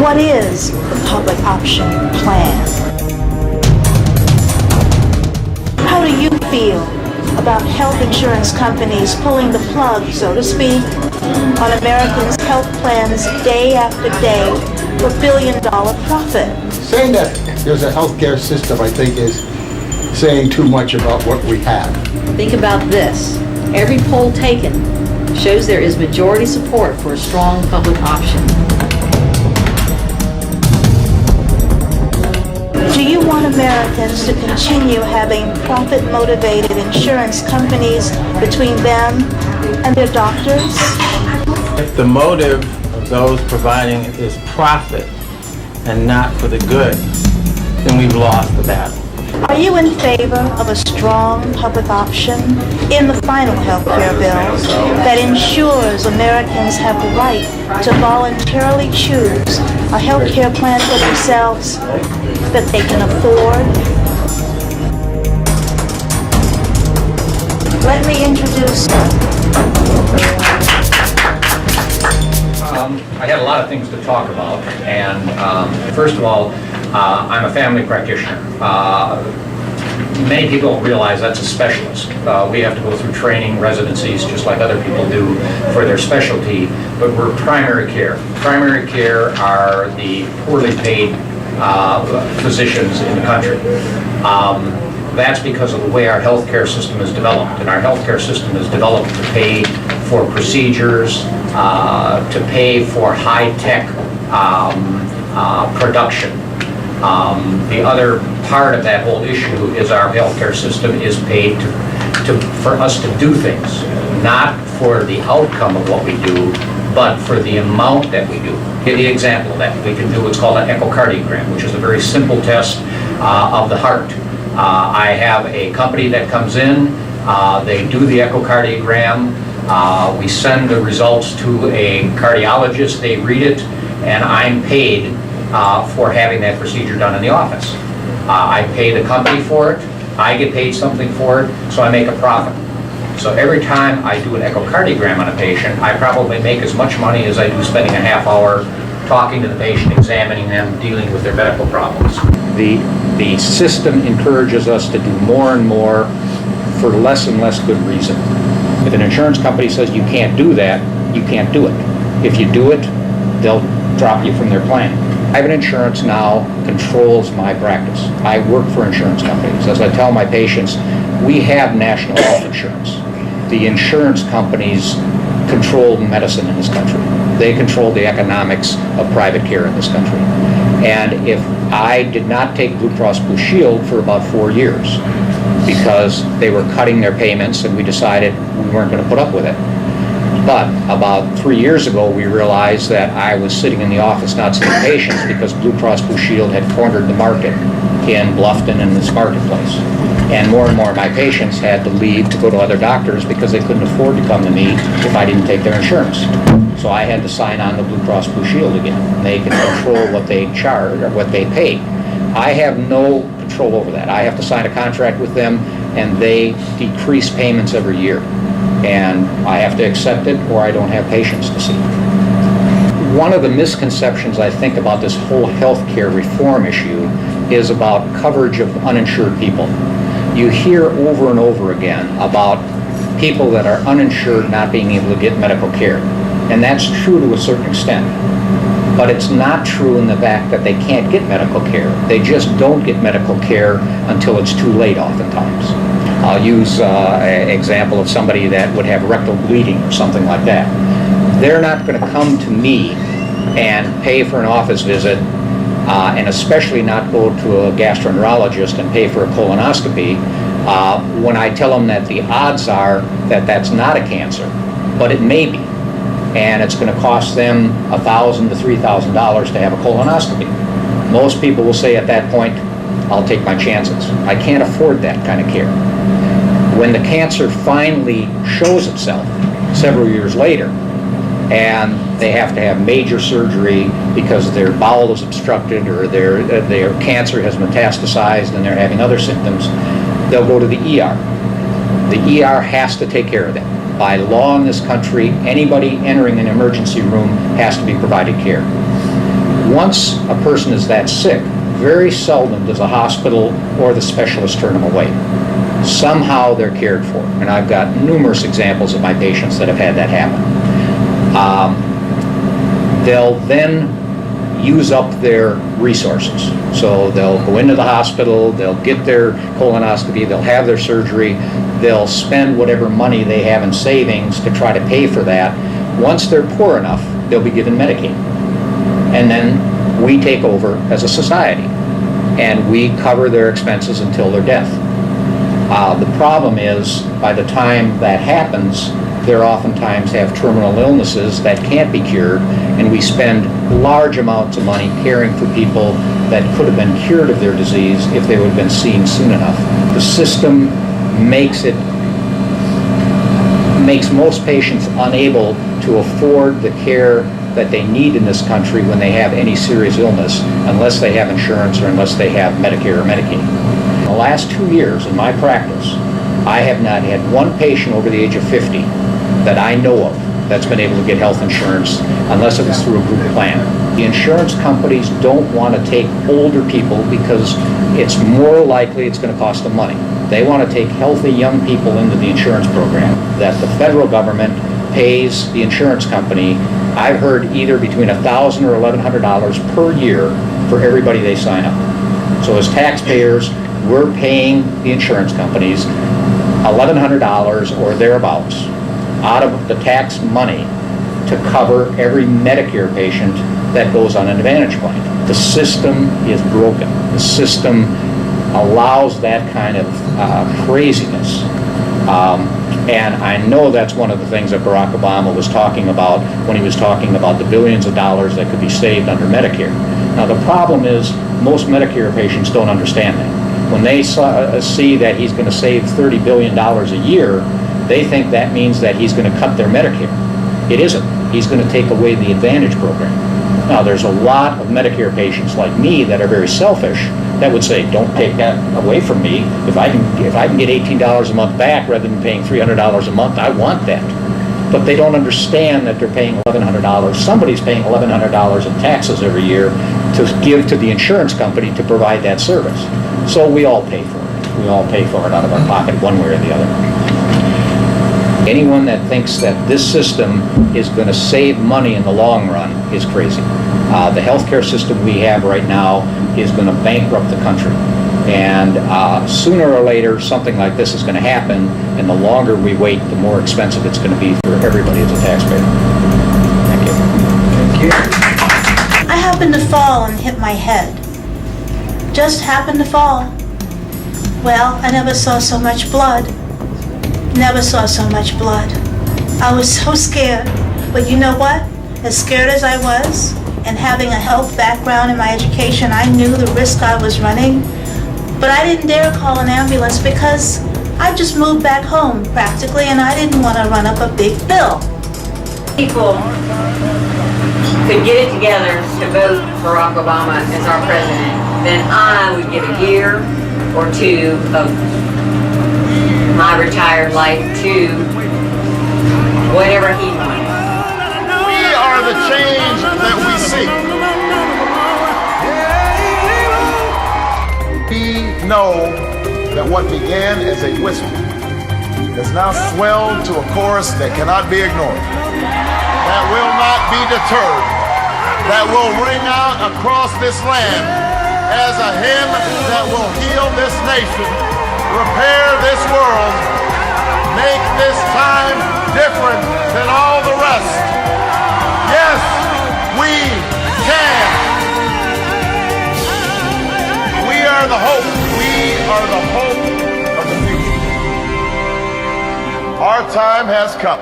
What is the public option plan? How do you feel about health insurance companies pulling the plug, so to speak, on Americans' health plans day after day for billion-dollar profit? Saying that there's a healthcare system, I think, is saying too much about what we have. Think about this. Every poll taken shows there is majority support for a strong public option. Do you want Americans to continue having profit-motivated insurance companies between them and their doctors? If the motive of those providing it is profit and not for the good, then we've lost the battle. Are you in favor of a strong public option in the final health care bill that ensures Americans have the right to voluntarily choose a health care plan for themselves that they can afford? Let me introduce I had a lot of things to talk about, and first of all, I'm a family practitioner. Many people don't realize that's a specialist. We have to go through training, residencies, just like other people do for their specialty, but we're primary care. Primary care are the poorly paid physicians in the country. That's because of the way our healthcare system is developed, and our healthcare system is developed to pay for procedures, to pay for high-tech production. The other part of that whole issue is our healthcare system is paid for us to do things, not for the outcome of what we do, but for the amount that we do. Give you an example of that. We can do what's called an echocardiogram, which is a very simple test of the heart. I have a company that comes in, they do the echocardiogram, we send the results to a cardiologist, they read it, and I'm paid for having that procedure done in the office. I pay the company for it, I get paid something for it, so I make a profit. So every time I do an echocardiogram on a patient, I probably make as much money as I do spending a half hour talking to the patient, examining them, dealing with their medical problems. The system encourages us to do more and more for less and less good reason. If an insurance company says you can't do that, you can't do it. If you do it, they'll drop you from their plan. Private insurance now controls my practice. I work for insurance companies. As I tell my patients, we have national health insurance. The insurance companies control medicine in this country. They control the economics of private care in this country. And if I did not take Blue Cross Blue Shield for about 4 years because they were cutting their payments and we decided we weren't going to put up with it. But about 3 years ago, we realized that I was sitting in the office not seeing patients because Blue Cross Blue Shield had cornered the market in Bluffton and this marketplace. And more of my patients had to leave to go to other doctors because they couldn't afford to come to me if I didn't take their insurance. So I had to sign on to Blue Cross Blue Shield again. They can control what they charge or what they pay. I have no control over that. I have to sign a contract with them and they decrease payments every year. And I have to accept it or I don't have patients to see. One of the misconceptions I think about this whole healthcare reform issue is about coverage of uninsured people. You hear over and over again about people that are uninsured not being able to get medical care. And that's true to a certain extent. But it's not true in the fact that they can't get medical care. They just don't get medical care until it's too late oftentimes. I'll use an example of somebody that would have rectal bleeding or something like that. They're not going to come to me and pay for an office visit and especially not go to a gastroenterologist and pay for a colonoscopy when I tell them that the odds are that that's not a cancer, but it may be. And it's going to cost them $1,000 to $3,000 to have a colonoscopy. Most people will say at that point, I'll take my chances. I can't afford that kind of care. When the cancer finally shows itself several years later, and they have to have major surgery because their bowel is obstructed or their cancer has metastasized and they're having other symptoms, they'll go to the ER. The ER has to take care of them. By law in this country, anybody entering an emergency room has to be provided care. Once a person is that sick, very seldom does a hospital or the specialist turn them away. Somehow they're cared for, and I've got numerous examples of my patients that have had that happen. They'll then use up their resources. So they'll go into the hospital, they'll get their colonoscopy, they'll have their surgery, they'll spend whatever money they have in savings to try to pay for that. Once they're poor enough, they'll be given Medicaid. And then we take over as a society, and we cover their expenses until their death. The problem is, by the time that happens, they oftentimes have terminal illnesses that can't be cured, and we spend large amounts of money caring for people that could have been cured of their disease if they would have been seen soon enough. The system makes most patients unable to afford the care that they need in this country when they have any serious illness, unless they have insurance or unless they have Medicare or Medicaid. In the last 2 years in my practice, I have not had one patient over the age of 50 that I know of that's been able to get health insurance unless it was through a group plan. The insurance companies don't want to take older people because it's more likely it's going to cost them money. They want to take healthy young people into the insurance program. That the federal government pays the insurance company, I've heard either between $1,000 or $1,100 per year for everybody they sign up. So as taxpayers, we're paying the insurance companies $1,100 or thereabouts out of the tax money to cover every Medicare patient that goes on an Advantage plan. The system is broken. The system allows that kind of craziness. And I know that's one of the things that Barack Obama was talking about when he was talking about the billions of dollars that could be saved under Medicare. Now the problem is most Medicare patients don't understand that. When they see that he's going to save $30 billion a year, they think that means that he's going to cut their Medicare. It isn't. He's going to take away the Advantage program. Now there's a lot of Medicare patients like me that are very selfish that would say, don't take that away from me. If I can get $18 a month back rather than paying $300 a month, I want that. But they don't understand that they're paying $1,100. Somebody's paying $1,100 in taxes every year to give to the insurance company to provide that service. So we all pay for it. We all pay for it out of our pocket one way or the other. Anyone that thinks that this system is going to save money in the long run is crazy. The healthcare system we have right now is going to bankrupt the country. And sooner or later, something like this is going to happen, and the longer we wait, the more expensive it's going to be for everybody as a taxpayer. Thank you. Thank you. I happened to fall and hit my head. Just happened to fall. Well, I never saw so much blood. Never saw so much blood. I was so scared. But you know what? As scared as I was, and having a health background in my education, I knew the risk I was running. But I didn't dare call an ambulance because I just moved back home practically, and I didn't want to run up a big bill. People could get it together to vote Barack Obama as our president, then I would give a year or two of my retired life to whatever he wanted. We are the change that we seek. We know that what began as a whisper has now swelled to a chorus that cannot be ignored, that will not be deterred, that will ring out across this land as a hymn that will heal this nation, repair this world, make this time different than all the rest. Yes, we can. We are the hope. We are the hope of the future. Our time has come.